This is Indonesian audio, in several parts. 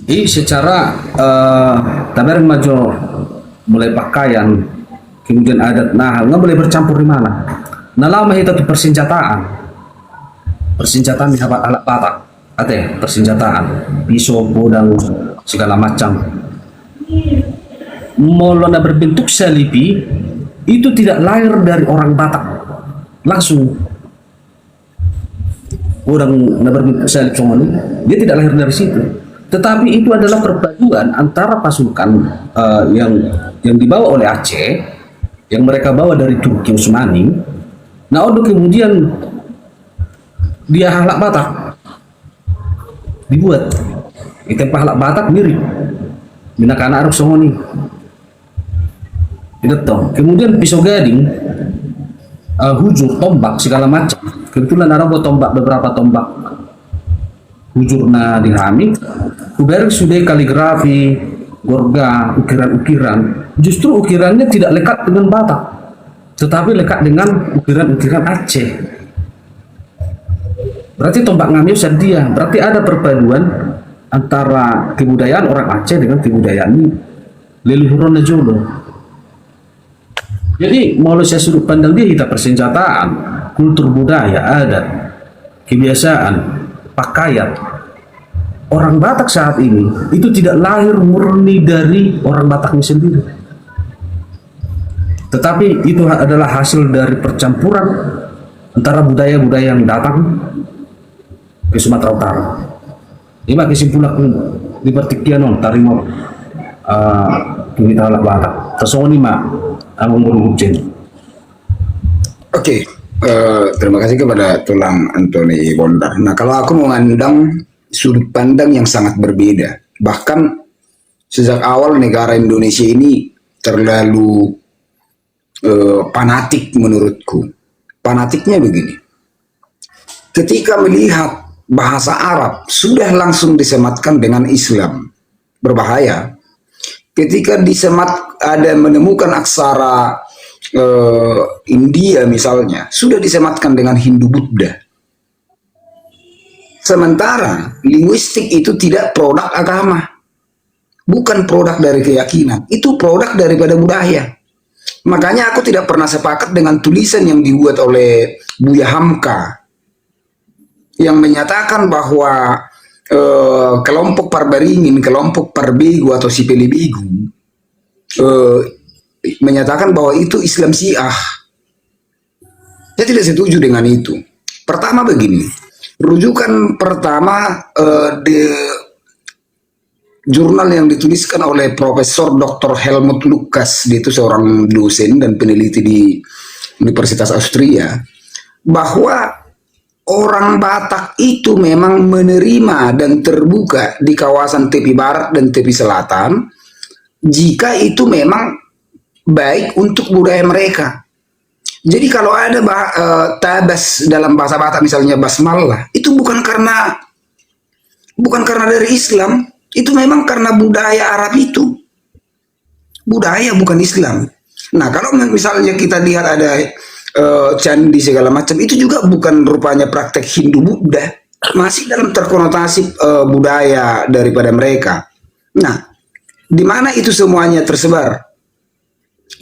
Jadi secara tabaran majo mulai pakaian, kemudian adat, nah nggak boleh bercampur di mana. Nah lama itu tuh persenjataan di alat batak, ate persenjataan, pisau, pedang, segala macam. Molona berbentuk salibi itu tidak lahir dari orang Batak, langsung orang berbentuk salib Somali, dia tidak lahir dari situ. Tetapi itu adalah perpaduan antara pasukan yang dibawa oleh Aceh, yang mereka bawa dari Turki Utsmani. Nah, untuk kemudian dia halak Batak dibuat. Itu halak Batak mirip minakana Arab Somoni. Itu toh. Kemudian pisau gading, hujur, tombak segala macam. Kebetulan ada buat tombak, beberapa tombak hujurna dirami. Kuber sudah kaligrafi, gorga, ukiran-ukiran. Justru ukirannya tidak lekat dengan Batak, tetapi lekat dengan ukiran-ukiran Aceh. Berarti tombak ngamil dia. Berarti ada perpaduan antara kebudayaan orang Aceh dengan kebudayaan leluhurnya Jolo. Jadi kalau saya sudut pandang dia, kita persenjataan, kultur budaya, adat, kebiasaan, pakaian. Orang Batak saat ini itu tidak lahir murni dari orang Bataknya sendiri, tetapi itu adalah hasil dari percampuran antara budaya-budaya yang datang ke Sumatera Utara. Ini kesimpulan di pertikian tarimo kita alat Batak. Tersoni mak Oke, terima kasih kepada Tulang Antoni Bondar. Nah, kalau aku mengandang sudut pandang yang sangat berbeda, bahkan sejak awal negara Indonesia ini terlalu fanatik menurutku. Fanatiknya begini, ketika melihat bahasa Arab sudah langsung disematkan dengan Islam, berbahaya. Ketika disemat ada menemukan aksara India misalnya, sudah disematkan dengan Hindu Buddha. Sementara linguistik itu tidak produk agama, bukan produk dari keyakinan, itu produk daripada budaya. Makanya aku tidak pernah sepakat dengan tulisan yang dibuat oleh Buya Hamka yang menyatakan bahwa kelompok Parbaringin, kelompok Parbegu atau Sipelibegu menyatakan bahwa itu Islam Syiah. Saya tidak setuju dengan itu. Pertama begini, rujukan pertama di jurnal yang dituliskan oleh Profesor Dr. Helmut Lukas, dia itu seorang dosen dan peneliti di Universitas Austria, bahwa orang Batak itu memang menerima dan terbuka di kawasan tepi barat dan tepi selatan jika itu memang baik untuk budaya mereka. Jadi kalau ada tabas dalam bahasa Batak misalnya basmalah, itu bukan karena dari Islam, itu memang karena budaya Arab itu. Budaya bukan Islam. Nah, kalau misalnya kita lihat ada candi segala macam, itu juga bukan rupanya praktek Hindu Buddha, masih dalam terkonotasi budaya daripada mereka. Nah, di mana itu semuanya tersebar?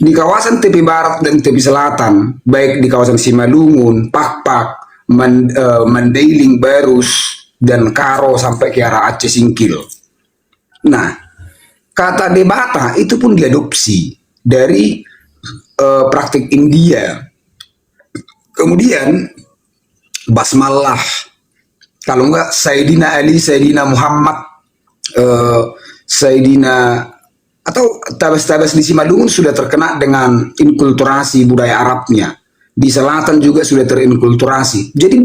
Di kawasan tepi barat dan tepi selatan, baik di kawasan Simalungun, Pakpak, Mandailing, Barus, dan Karo sampai ke arah Aceh Singkil. Nah, kata debata itu pun diadopsi dari praktik India. Kemudian basmalah, kalau enggak Sayyidina Ali, Sayyidina Muhammad, Sayyidina, atau tabas-tabas di Simalungun sudah terkena dengan inkulturasi budaya Arabnya. Di selatan juga sudah terinkulturasi. Jadi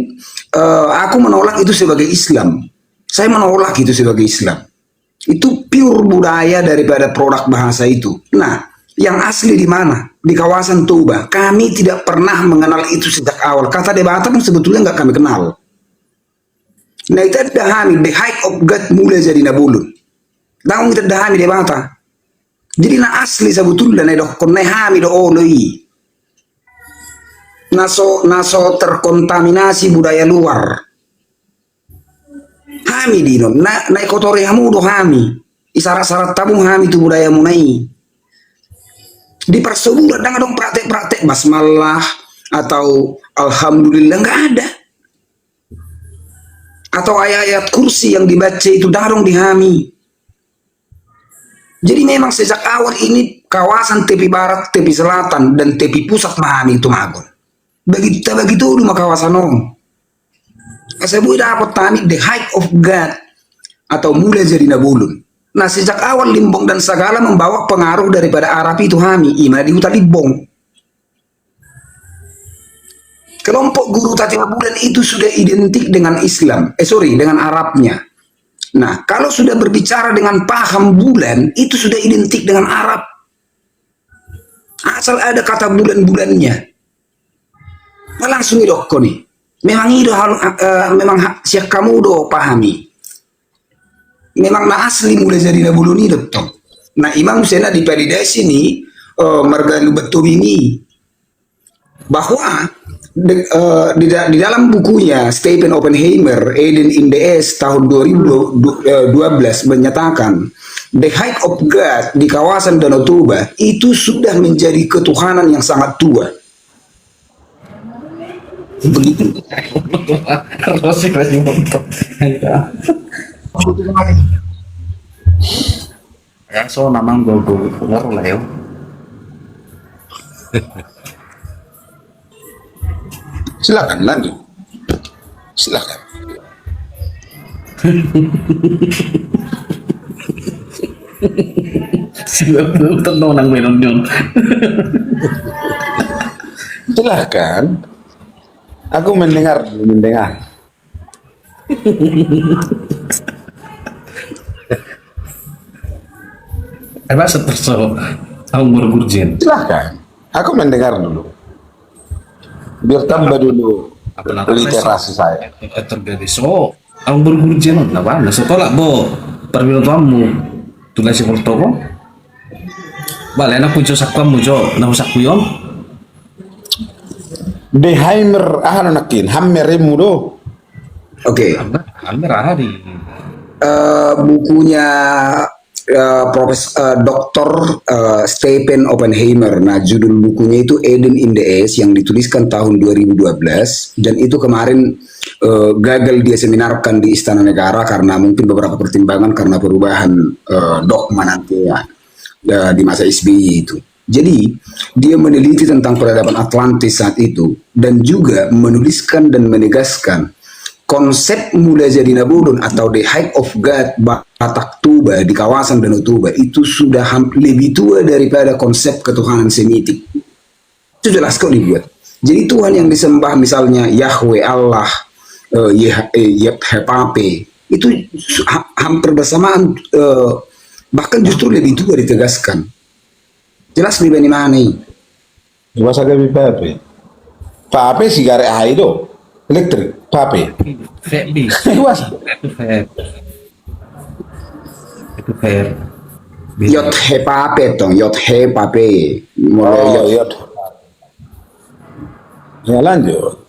aku menolak itu sebagai Islam. Saya menolak itu sebagai Islam. Itu pure budaya daripada produk bahasa itu. Nah, yang asli di mana? Di kawasan Toba. Kami tidak pernah mengenal itu sejak awal. Kata debata pun sebetulnya nggak kami kenal. Nah, itu dahami, the height of God mulai jadi nabulun. Namun kita dahami debata. Jadi na asli sebetulnya na dok konehami do oloi. Naso terkontaminasi budaya luar. Hami dino, na kotori hamu do hami. Isarat-sarat tamu hami tu budaya munai. Di persebulan dengan dong praktek-praktek basmalah atau alhamdulillah nggak ada. Atau ayat-ayat kursi yang dibaca itu darong dihami. Jadi memang sejak awal ini kawasan tepi barat, tepi selatan, dan tepi pusat mahami itu magon. Begitu dulu kawasan om. Sebut dapat tani the height of God atau mulai jadi nabulun. Nah sejak awal Limbong dan Sagala membawa pengaruh daripada Arab itu hami ima di hutan Limbong. Kelompok guru tati bulan itu sudah identik dengan Islam, dengan Arabnya. Nah, kalau sudah berbicara dengan paham bulan, itu sudah identik dengan Arab. Asal ada kata bulan-bulannya. Nah, langsung itu kok nih. Memang itu memang siap kamu do pahami. Memang na asli mulai jadi bulun itu toh. Nah, Imam Sena di Palides ini margalu betul ini bahwa di dalam bukunya Stephen Oppenheimer Eden in the East tahun 2012 menyatakan the height of God di kawasan Danau Toba itu sudah menjadi ketuhanan yang sangat tua. Begitu. Ya so namang gue ngaruh lah yo. Silakan lanjut. Silakan. Silakan tenang nang minum. Silahkan. Aku mendengar. Apa seterso tahun bergurjen. Silahkan. Aku mendengar dulu. Biar tambah dulu literasi saya. Terjadi so tahun bergurjen apa? Nah sekolah bo permintaanmu tulis si foto. Bale anak pujo sakam mujo na usak kuyon. De Heimer nakin hammerimu do. Oke. Hampir hari. Bukunya Profesor Dr. Stephen Oppenheimer. Nah, judul bukunya itu Eden in the East yang dituliskan tahun 2012 dan itu kemarin gagal dia seminarkan di Istana Negara karena mungkin beberapa pertimbangan karena perubahan dogma nanti ya, di masa SBY itu. Jadi dia meneliti tentang peradaban Atlantis saat itu dan juga menuliskan dan menegaskan konsep mulai jadi nabulun atau the height of God Batak Toba di kawasan Danau Toba itu sudah lebih tua daripada konsep ketuhanan Semitik. Itu jelas kok dibuat. Jadi Tuhan yang disembah misalnya Yahweh Allah, Yehpape itu hampir bersamaan, bahkan justru lebih tua ditegaskan. Jelas di mana ini? Masa gabi pape. Pape si gare aido. Elektrik, pape. Febi. Was. Itu fair. Yehpape tong, Yehpape. Oh, yot. Ya lanjut.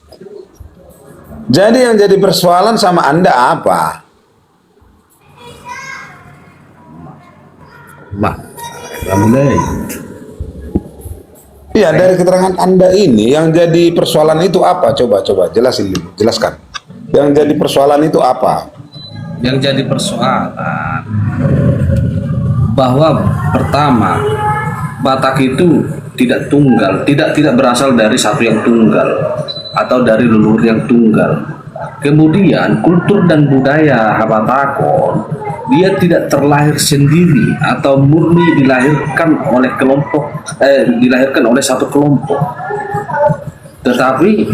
Jadi yang jadi persoalan sama Anda apa? Mulai. Iya, dari keterangan Anda ini yang jadi persoalan itu apa? Coba jelaskan. Yang jadi persoalan itu apa? Yang jadi persoalan bahwa pertama Batak itu tidak tunggal, tidak berasal dari satu yang tunggal atau dari leluhur yang tunggal. Kemudian kultur dan budaya Batakon dia tidak terlahir sendiri atau murni dilahirkan oleh dilahirkan oleh satu kelompok, tetapi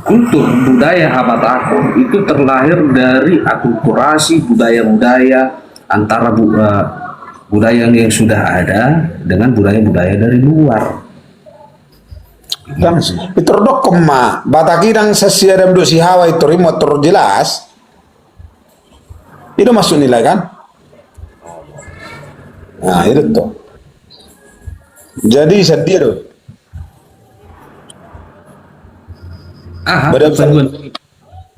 kultur budaya Batakon itu terlahir dari akulturasi budaya-budaya antara budaya yang sudah ada dengan budaya-budaya dari luar. Dan itu dokom ma Bataki dan sesiadam do si Hawa itu motor jelas. Itu masuk nilai kan? Nah itu tuh. Jadi sedih tuh.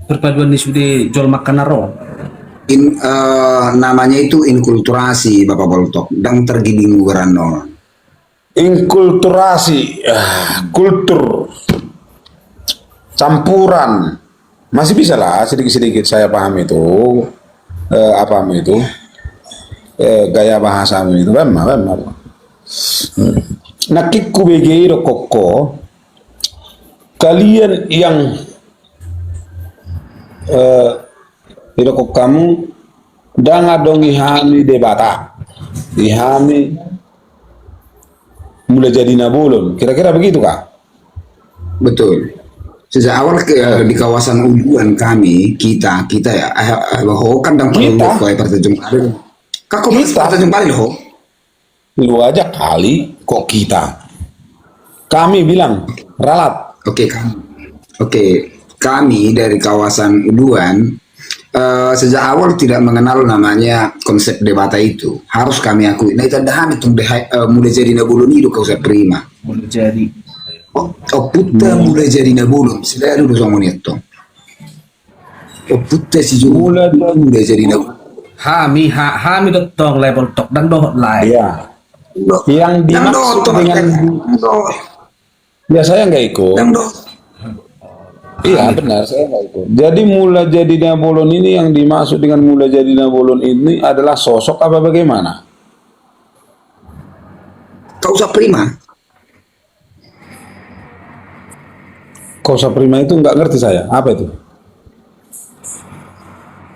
Perpaduan di sudah jual makan naro. namanya itu inkulturasi Bapak Boltok dan tergiling guranol. Inkulturasi, kultur, campuran, masih bisa lah sedikit-sedikit saya paham itu, apamu itu, gaya bahasamu itu, memang. Nakikku begi koko, kalian yang kok kamu danga dong ihami debata, ihami mulai jadi nabulun, kira-kira begitu kak? Betul. Sejak awal di kawasan Uduan kita ya, kan dan Kita? perlu partai Jumpa. Kako Kita? partai Jumpa ho? Lu aja kali kok kita. Kami bilang ralat. Kami dari kawasan Uduan sejak awal tidak mengenal namanya konsep debata itu. Harus kami akui. Nah itu dah itu mulai jadi nabulun itu kau saya prima. Boleh jadi. Puta mulai jadi nabulun. Sudah dulu sama itu. Puta si mulai jadi nabulun. Hami dotong level tok dan doh lain. Iya. Yang dimaksud dengan ya saya nggak ikut. Iya benar saya nggak ikut. Jadi mulai jadi nabulun ini yang dimaksud dengan mulai jadi nabulun ini adalah sosok apa bagaimana? Kau usah prima. Kausa prima itu nggak ngerti saya. Apa itu?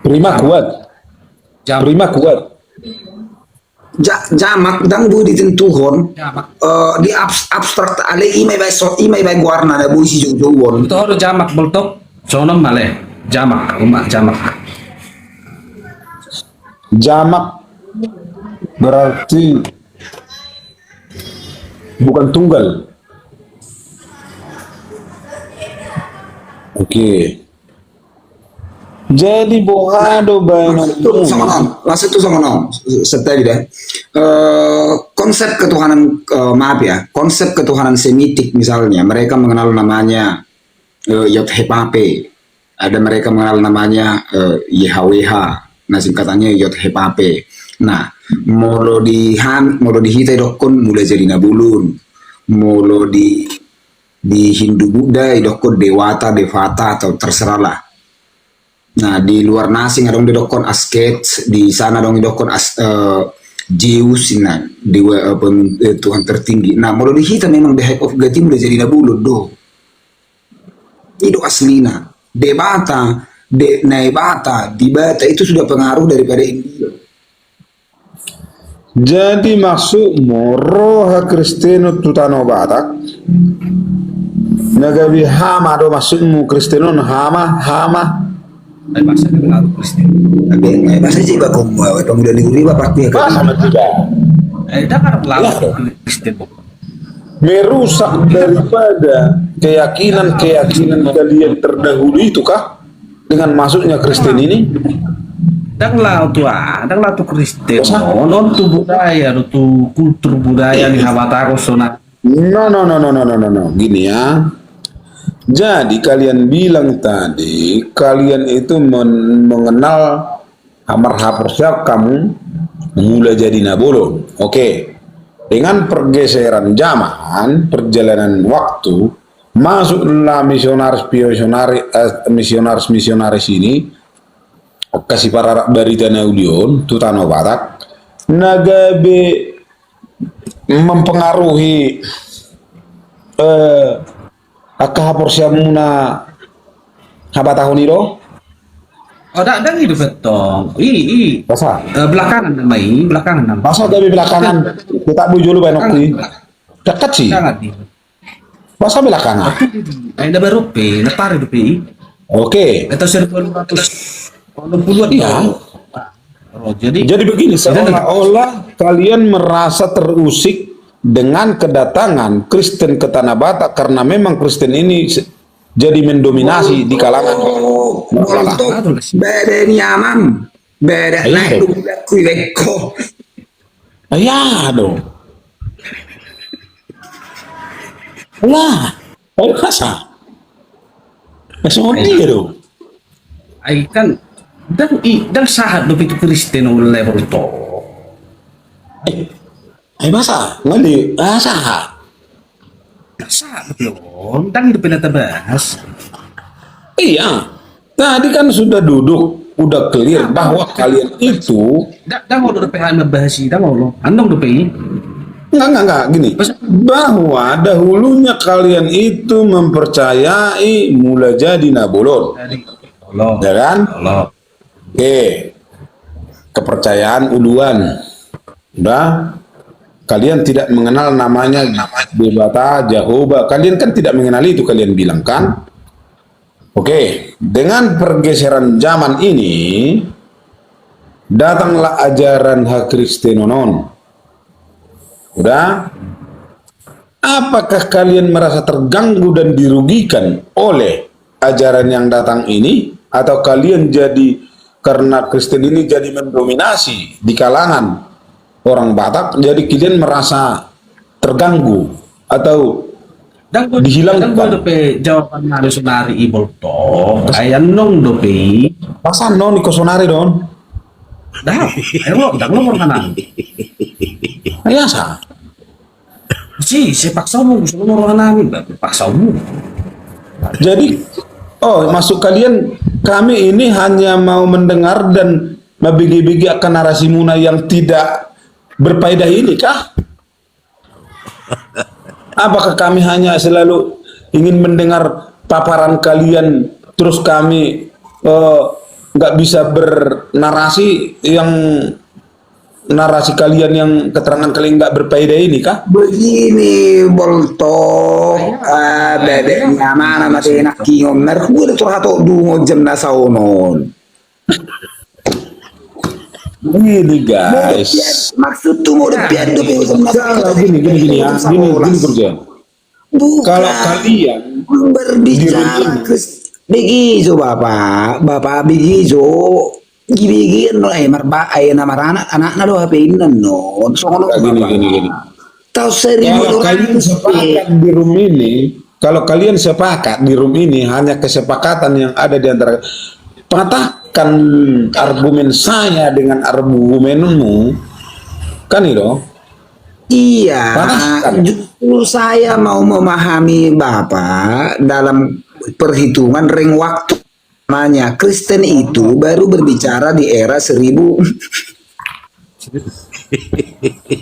Prima kuat. Prima kuat. Jamak dan bu ditentuhon Jamak. di abstrak ale imai bai warna ada bu si jauh Itu harus jamak boltok. Sonom maleh. Jamak, umat jamak. Jamak berarti bukan tunggal. Oke. Jadi bohado Maksud itu sama nom. Setelah deh. Konsep ketuhanan maaf ya, konsep ketuhanan Semitik misalnya, mereka mengenal namanya Yod-Heh-Pape. Ada mereka mengenal namanya YHWH. Nah singkatannya Yod-Heh-Pape. Nah, molo di hitai dokon mulai jadi nabulun. Molo di Hindu Buddha dokon Dewata, Devata atau terserah lah. Nah di luar nasi ada dokon asket, di sana dong dokon Zeus, nah dewa Tuhan tertinggi. Nah mau di kita memang the hype of God mulai jadi nabulun do. Itu aslina. Debata, naibata, dibata itu sudah pengaruh daripada India. Jadi maksudmu roha Kristeno tutano Batak nagabi hama do maksudmu Kristenon hama Tapi bahasa pengaruh Kristen. Tapi bahasa sih bakom pemuda negeri bapak ya kan. sama tidak Dakar lalu Kristen. merusak daripada keyakinan kalian terdahulu itu kah dengan masuknya Kristen ini? Dan lah tu Kristen. Non tu budaya, tu kultur budaya di Habatako sona. No. Gini ya. Jadi kalian bilang tadi kalian itu mengenal Amar Hapersiap kamu mulai jadi nabulun. Oke. Dengan pergeseran zaman, perjalanan waktu, masuklah misionaris ini kasih para barita naulion tutano Batak nagabe mempengaruhi akahaporsiamuna habatahun itu. Oh, dak gitu betul. Basa Belakangan nama. Basa dari belakangan kita bujulu banyak dekat sih. Sangat. Basa belakangan. Ada baru pe, natari do pe. Oke. Itu 1280-an. Iya. Oh, jadi begini, seolah-olah kalian merasa terusik dengan kedatangan Kristen ke Tanah Batak karena memang Kristen ini jadi mendominasi di kalangan Beda nyaman, beda lah itu kuileko. ya dong lah ayo kasa semua dia dong ai kan dan sahat do itu Kristen level to. Masa ngali saha. Sahat belum, dan itu pernah bahas. Iya, tadi kan sudah duduk, udah clear bahwa kalian itu Dah mau do PH membahas dah mau lo. Andong do PI. enggak gini. Bahwa dahulunya kalian itu mempercayai mulai jadi nabolon. Allah. Ya kan? Allah. Oke. Kepercayaan uluan. Udah. Kalian tidak mengenal namanya Debata, Jehovah. Kalian kan tidak mengenal itu, kalian bilang kan? Oke. Dengan pergeseran zaman ini, datanglah ajaran hak Kristenon. Udah. Apakah kalian merasa terganggu dan dirugikan oleh ajaran yang datang ini, atau kalian jadi karena Kristen ini jadi mendominasi di kalangan orang Batak, jadi kalian merasa terganggu atau dihilangkan? Dan gue jawaban ada sonari ibol to. Ayan nong do PI. Pasan non ikosonari don. Dah, ayo dah ngomong kanan. Ayah sa. Si paksa mo gusto mo orang namin, paksa mo. Jadi, masuk kalian, kami ini hanya mau mendengar dan membigi-bigi akan narasi Muna yang tidak berfaedah ini kah? Apakah kami hanya selalu ingin mendengar paparan kalian, terus kami nggak bisa bernarasi yang narasi kalian yang keterangan kalian nggak berfaedah ini kah? Begini bolto, bebeknya mana mati nak kiong gue tuh hato dungo jam na saunon. Ini guys, Maksud tuh mau depian jam na gini Kurjan. Kalau kalian berbicara ke begitu bapak begitu gini marba nama anak do HP ini non sono gini. tahu seribu Kalau kalian sepakat di room ini, kalau kalian sepakat di room ini hanya kesepakatan yang ada di antara, patahkan argumen saya dengan argumenmu, kan itu? Iya, Patahkan. justru saya mau memahami Bapak dalam perhitungan ring waktu. Namanya Kristen itu baru berbicara di era 1000.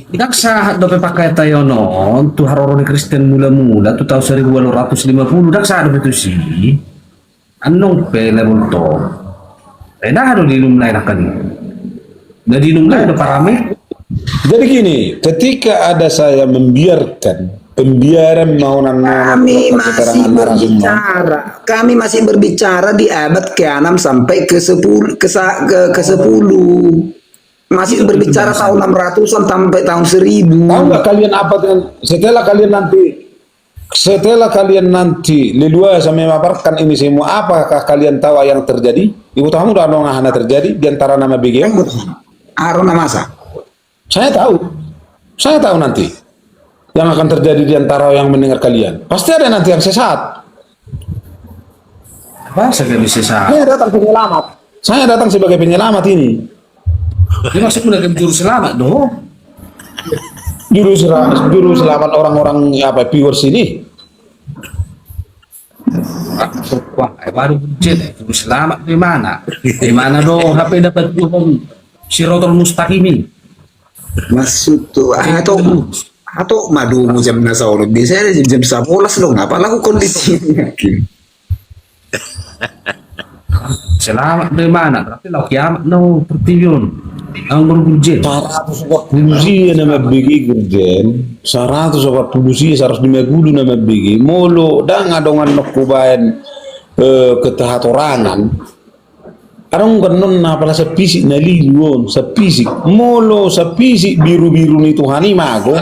Tidak sah do pakai tayo non, tu haroroni Kristen mula-mula tu tahun 1850 dak sah do itu sih. Anong pele to. Dah do dilumlay na kani. Na dilumlay do parame. Jadi gini, ketika ada saya membiarkan pembiaran Kami masih berbicara di abad ke-6 sampai ke-10 masih berbicara tahun 600-an sampai tahun 1000. Tahu nggak kalian apa dengan setelah kalian nanti Lidua sama memaparkan ini semua, apakah kalian tahu yang terjadi? Ibu tahu udah nongahana terjadi di antara nama BGM? Arona masa? Saya tahu nanti yang akan terjadi di antara yang mendengar kalian. Pasti ada nanti yang sesat. Apa saya bisa sah? Saya datang sebagai penyelamat ini. Dia masuk dengan juru selamat do. Juru selamat orang-orang viewers ini. Wah, baru buncit juru selamat di mana? Di mana do HP dapat tuhum Sirotol Mustaqimi. Maksud tuh atau madu jam nasa orang biasanya jam 11 loh, ngapa laku kondisinya? Selamat dari mana? Berarti lau kiamat no pertiun. Ang berbunjit. 140 nama bigi Gurjen, 140 150 nama bigi. Molo dah ngadongan nokubayan ketahatorangan. Arong ganon na pala sa pisik na liluon, sa pisik. Molo sa pisik biru-biru ni Tuhani mago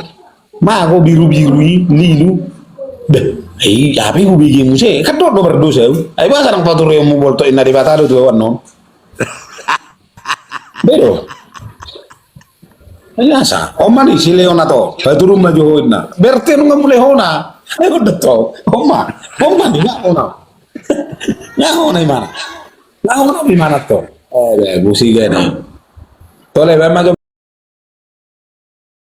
biru-biru lilu. Ay, apa yung bigyan mo siya? Kadot no berdosa. Ay, baka sarang patuloy mo bolto ina di batalo tuh no? Pero, ay nasa. Oma ni si Leon na to. Patuloy mo johoin na. Berte nung mo Leon na. Ay, udah to. Oma ni nga ona. Nga ona imana. Nga ona imana to. Così che no. Tole,